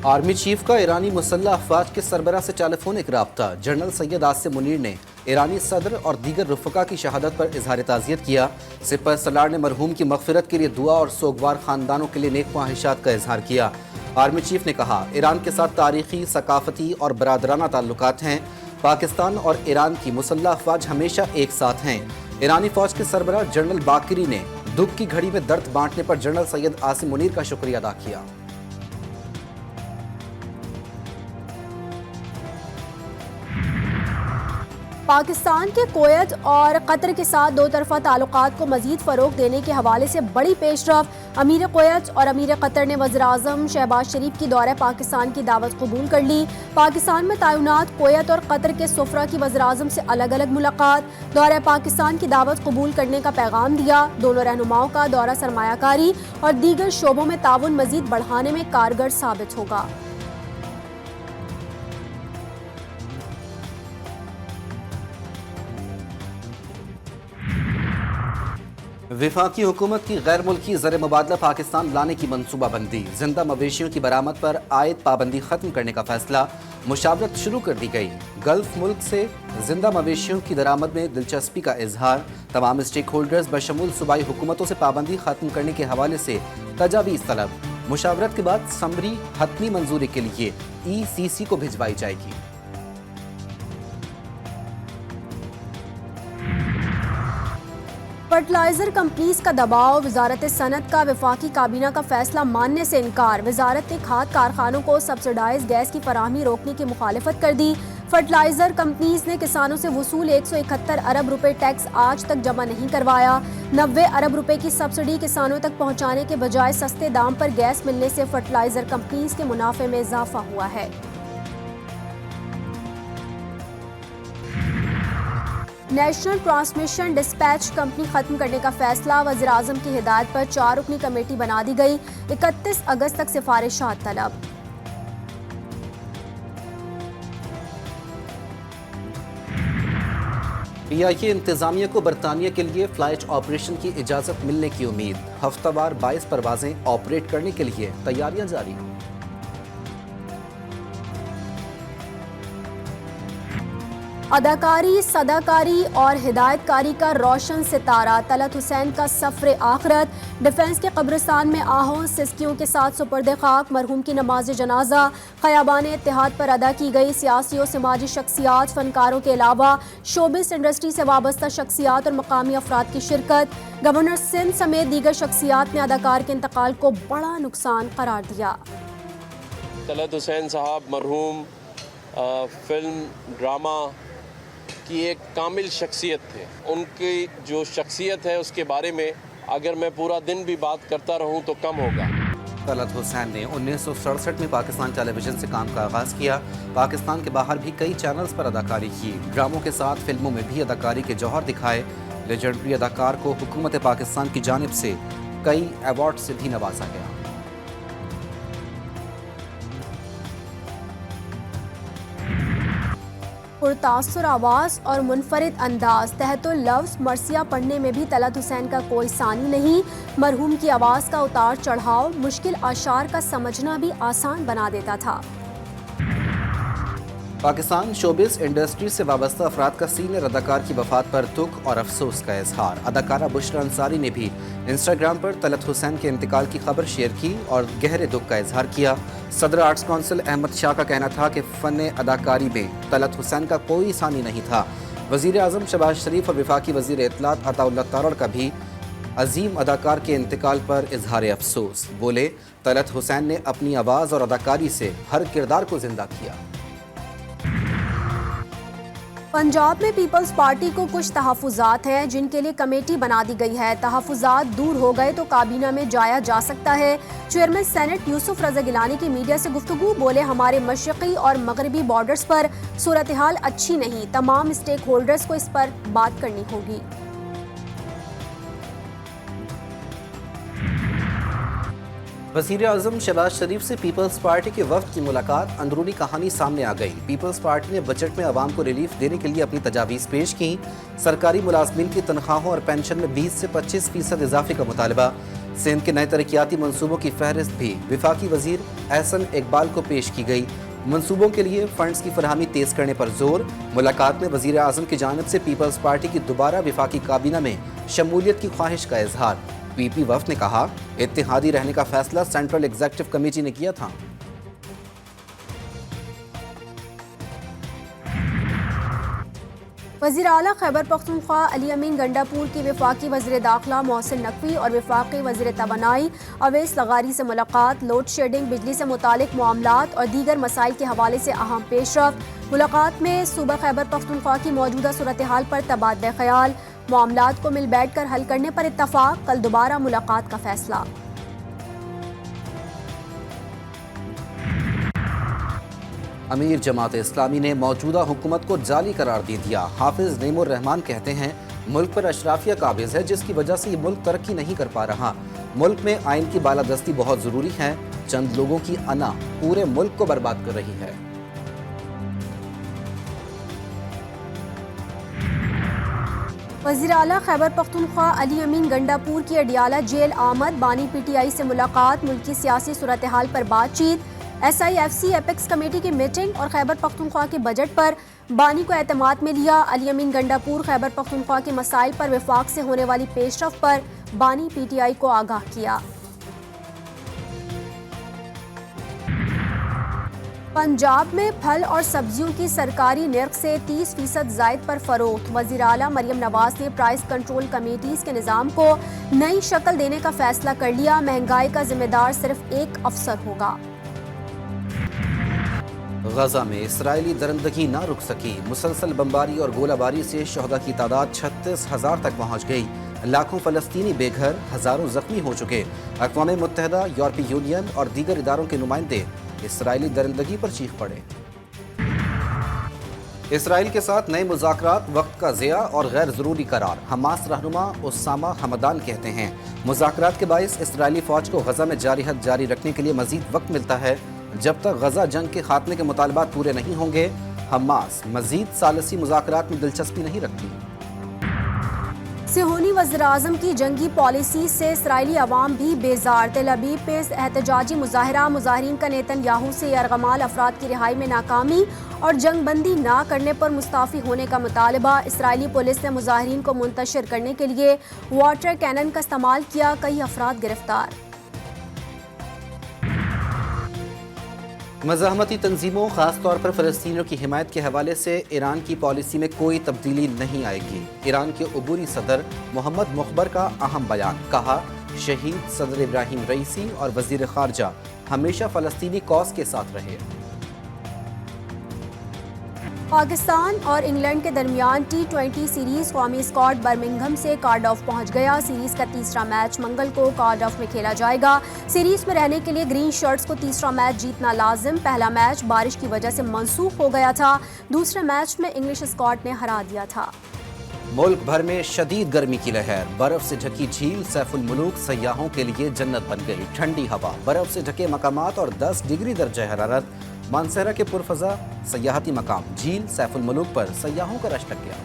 Army chief का ईरानी मुसल्लह अफवाज के सरबराह से टेलीफोनिक राब्ता। जनरल सैयद आसिम मुनीर ने ईरानी सदर और दीगर रुफ़का की शहादत पर इजहार ताज़ियत किया। सिपह सलार ने मरहूम की मग़फ़िरत के लिए दुआ और सोगवार ख़ानदानों के लिए नेक ख्वाहिशात का इजहार किया। आर्मी चीफ ने कहा, ईरान के साथ तारीख़ी, सकाफ़ती और बरादराना ताल्लुकात हैं। पाकिस्तान और ईरान की मुसल्लह अफवाज हमेशा एक साथ हैं। ईरानी फ़ौज के सरबराह जनरल बाकरी ने दुख की घड़ी में दर्द बांटने पर जनरल सैयद आसिम मुनीर का शुक्रिया अदा किया। पाकिस्तान के कुवैत और कतर के साथ दो तरफ़ा ताल्लुकात को मज़ीद फ़रोग़ देने के हवाले से बड़ी पेशरफ़। अमीर कुवैत और अमीर कतर ने वज़ीर-ए-आज़म शहबाज शरीफ की दौरे पाकिस्तान की दावत कबूल कर ली। पाकिस्तान में तैनात कुवैत और कतर के सुफ़रा की वज़ीर-ए-आज़म से अलग अलग मुलाकात, दौरे पाकिस्तान की दावत कबूल करने का पैगाम दिया। दोनों रहनुमाओं का दौरा सरमायाकारी और दीगर शोबों में ताउन मज़ीद बढ़ाने में कारगर साबित होगा। वफाकी हुकूमत की गैर मुल्की ज़र मुबादला पाकिस्तान लाने की मनसूबा बंदी। जिंदा मवेशियों की बरामद पर आयद पाबंदी खत्म करने का फैसला। मुशावरत शुरू कर दी गई। गल्फ मुल्क से जिंदा मवेशियों की दरामद में दिलचस्पी का इजहार। तमाम स्टेक होल्डर्स बशमूल सूबाई हुकूमतों से पाबंदी खत्म करने के हवाले से तजावीज़ तलब। मुशावरत के बाद समरी हतमी मंजूरी के लिए ECC को भिजवाई जाएगी। फर्टिलाइजर कंपनीज का दबाव, वजारत सनत का वफाकी काबीना का फैसला मानने से इनकार। वजारत ने खाद कारखानों को सब्सिडाइज गैस की फराहमी रोकने की मुखालफत कर दी। फर्टिलाइजर कंपनीज ने किसानों से वसूल 171 अरब रुपए टैक्स आज तक जमा नहीं करवाया। 90 अरब रुपए की सब्सिडी किसानों तक पहुंचाने के बजाय सस्ते दाम पर गैस मिलने से फर्टिलाइजर कंपनीज के मुनाफे में इजाफा हुआ है। नेशनल ट्रांसमिशन डिस्पैच कंपनी खत्म करने का फैसला। वज़ीर-ए-आज़म की हिदायत पर 4 रुकनी कमेटी बना दी गई। 31 अगस्त तक सिफारिशात तलब। PIA इंतजामिया को बरतानिया के लिए फ्लाइट ऑपरेशन की इजाज़त मिलने की उम्मीद। हफ्तावार 22 परवाजें ऑपरेट करने के लिए तैयारियां जारी। अदाकारी, सदाकारी और हिदायतकारी का रोशन सितारा तलत हुसैन का सफ़र आखिरत। डिफेंस के कब्रिस्तान में आहों सिस्कियों के साथ सुपर्द खाक। मरहूम की नमाज जनाजा ख़याबान इत्तेहाद पर अदा की गई। सियासी और समाजी शख्सियात, फनकारों के अलावा शोबिस इंडस्ट्री से वाबस्ता शख्सियात और मकामी अफराद की शिरकत। गवर्नर सिंध समेत दीगर शख्सियात ने अदाकार के इंतकाल को बड़ा नुकसान करार दिया। तलत हुसैन साहब मरहूम फिल्म ड्रामा की एक कामिल शख्सियत थे। उनकी जो शख्सियत है उसके बारे में अगर मैं पूरा दिन भी बात करता रहूं तो कम होगा। तलत हुसैन ने 1967 में पाकिस्तान टेलीविज़न से काम का आगाज़ किया। पाकिस्तान के बाहर भी कई चैनल्स पर अदाकारी की। ड्रामों के साथ फिल्मों में भी अदाकारी के जौहर दिखाए। लेजेंडरी अदाकार को हुकूमत पाकिस्तान की जानिब से कई अवार्ड से भी नवाजा गया। पुरतासुर आवाज़ और मुनफरिद अंदाज, तहतुल लफ्ज़ मरसिया पढ़ने में भी तलत हुसैन का कोई सानी नहीं। मरहूम की आवाज़ का उतार चढ़ाव मुश्किल आशार का समझना भी आसान बना देता था। पाकिस्तान शोबिस इंडस्ट्री से वाबस्ता अफराद का सीनियर अदाकार की वफात पर दुख और अफसोस का इजहार। अदाकारा बुशरा अंसारी ने भी इंस्टाग्राम पर तलत हुसैन के इंतकाल की खबर शेयर की और गहरे दुख का इजहार किया। सदर आर्ट्स काउंसिल अहमद शाह का कहना था कि फ़न अदाकारी में तलत हुसैन का कोई सानी नहीं था। वज़ीर-ए-आज़म शहबाज शरीफ और वफाकी वज़ीर इत्तलात अताउल्लाह तारड़ का भी अजीम अदाकार के इंतकाल पर इजहार अफसोस। बोले, तलत हुसैन ने अपनी आवाज़ और अदाकारी से हर किरदार को जिंदा किया। पंजाब में पीपल्स पार्टी को कुछ तहफ़्फ़ुज़ात हैं जिनके लिए कमेटी बना दी गई है। तहफ़्फ़ुज़ात दूर हो गए तो काबीना में जाया जा सकता है। चेयरमैन सेनेट यूसुफ रज़ा गिलानी की मीडिया से गुफ्तगू। बोले, हमारे मशरक़ी और मगरबी बॉर्डर्स पर सूरत हाल अच्छी नहीं। तमाम स्टेक होल्डर्स को इस पर बात करनी होगी। वज़ीर आज़म शहबाज शरीफ से पीपल्स पार्टी के वफ्द की मुलाकात, अंदरूनी कहानी सामने आ गई। पीपल्स पार्टी ने बजट में आवाम को रिलीफ देने के लिए अपनी तजावीज़ पेश की। सरकारी मुलाजमीन की तनख्वाहों और पेंशन में 20 से 25% इजाफे का मुतालबा। सिंध के नए तरक्याती मनसूबों की फहरिस्त भी विफाकी वजीर एहसन इकबाल को पेश की गई। मनसूबों के लिए फंड्स की फरहमी तेज करने पर जोर। मुलाकात में वज़ीर आज़म की जानिब से पीपल्स पार्टी की दोबारा विफाकी काबीना में शमूलियत की ख्वाहिश का इजहार। पीपी वफ्द ने कहा, इत्तेहादी रहने का फैसला सेंट्रल एग्जीक्यूटिव कमेटी ने किया था। वज़ीर आला खैबर पख्तूनख्वा अली अमीन गंडापुर की वफाकी वज़ीर दाखिला मोहसिन नकवी और वफाकी वज़ीर तवानाई अवैस लगारी से मुलाकात। लोड शेडिंग, बिजली से मुतालिक मामलात और दीगर मसाइल के हवाले से अहम पेशरफ्त। मुलाकात में सूबा खैबर पख्तूनख्वा की मौजूदा सूरत हाल पर तबादला ख्याल, मामलात को मिल बैठ कर हल करने पर इत्तफाक। कल दोबारा मुलाकात का फैसला। अमीर जमात इस्लामी ने मौजूदा हुकूमत को जाली करार दे दिया। हाफिज नईमुर रहमान कहते हैं, मुल्क पर अशराफिया काबिज है, जिसकी वजह से ये मुल्क तरक्की नहीं कर पा रहा। मुल्क में आइन की बालादस्ती बहुत ज़रूरी है। चंद लोगों की अना पूरे मुल्क को बर्बाद कर रही है। वज़ीर आला खैबर पख्तूनख्वा अली अमीन गंडापुर की अडियाला जेल आमद। बानी पीटीआई से मुलाकात, मुल्की सियासी सूरत हाल पर बातचीत। SIFC एपेक्स कमेटी की मीटिंग और खैबर पख्तूनख्वा के बजट पर बानी को एतमाद में लिया। अली अमीन गंडापुर खैबर पख्तूनख्वा के मसाइल पर वफाक से होने वाली पेशरफ पर बानी PTI को आगाह किया। पंजाब में फल और सब्जियों की सरकारी निर्ख से 30% जायद पर फरोख्त। वज़ीर आला मरियम नवाज ने प्राइस कंट्रोल कमेटीज के निज़ाम को नई शक्ल देने का फैसला कर लिया। महंगाई का जिम्मेदार सिर्फ एक अफसर होगा। गजा में इसराइली दरिंदगी ना रुक सकी। मुसलसल बमबारी और गोलाबारी से शहदा की तादाद 36,000 तक पहुँच गई। लाखों फ़लस्तीनी बेघर, हज़ारों जख्मी हो चुके। अक़वाम मुत्तहिदा, यूरोपीय यूनियन और दीगर इदारों के नुमाइंदे इसराइली दरिंदगी पर चीख पड़े। इसराइल के साथ नए मुज़ाकरात वक्त का ज़िया और गैर ज़रूरी करार। हमास रहनुमा उसामा हमदान कहते हैं, मुज़ाकरात के बाइस इसराइली फ़ौज को गजा में जारी हद जारी रखने के लिए मज़ीद वक्त मिलता है। जब तक गजा जंग के खात्मे के मुतालबात पूरे नहीं होंगे, हमास मज़ीद सालसी मुज़ाकरात में दिलचस्पी नहीं रखती। सिहोनी वज़ीर-ए-आज़म की जंगी पॉलिसी से इसराइली अवाम भी बेजार। तेल अवीव पे एहतजाजी मुजाहरा, मुजाहिरीन का नेतन्याहू से यरगमाल अफराद की रिहाई में नाकामी और जंग बंदी ना करने पर मुस्ताफ़ी होने का मुतालबा। इसराइली पुलिस ने मुजाहिरीन को मुंतशिर करने के लिए वाटर कैनन का इस्तेमाल किया, कई अफराद गिरफ्तार। मज़ाहमती तंजीमों, ख़ास तौर पर फ़लस्तीनियों की हिमायत के हवाले से ईरान की पॉलिसी में कोई तब्दीली नहीं आएगी। ईरान के अबूरी सदर मोहम्मद मुखबर का अहम बयान। कहा, शहीद सदर इब्राहिम रईसी और वज़ीर ख़ारजा हमेशा फ़लस्तीनी कॉज के साथ रहे। पाकिस्तान और इंग्लैंड के दरमियान T20 सीरीज कौमी स्क्वाड बर्मिंघम से कार्डिफ पहुंच गया। सीरीज का तीसरा मैच मंगल को कार्डिफ में खेला जाएगा। सीरीज में रहने के लिए ग्रीन शर्ट्स को तीसरा मैच जीतना लाजिम। पहला मैच बारिश की वजह से मंसूख हो गया था। दूसरे मैच में इंग्लिश स्क्वाड ने हरा दिया था। मुल्क भर में शदीद गर्मी की लहर। बर्फ से ढकी झील सैफुल मुलूक सयाहों के लिए जन्नत बन गई। ठंडी हवा, बर्फ से ढके मकामात और 10 डिग्री दर्जा हरारत। मानसहरा के पुरफजा सयाहती मकाम झील सैफुल मुलूक पर सयाहों का रश लग गया।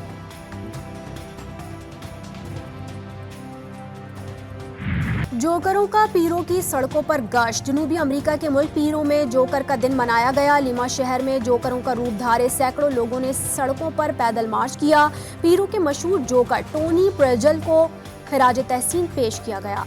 जोकरों का पीरों की सड़कों पर गश्त। जनूबी अमेरिका के मुल्क पीरों में जोकर का दिन मनाया गया। लिमा शहर में जोकरों का रूप धारे सैकड़ों लोगों ने सड़कों पर पैदल मार्च किया। पीरों के मशहूर जोकर टोनी प्रेजल को खिराज तहसीन पेश किया गया।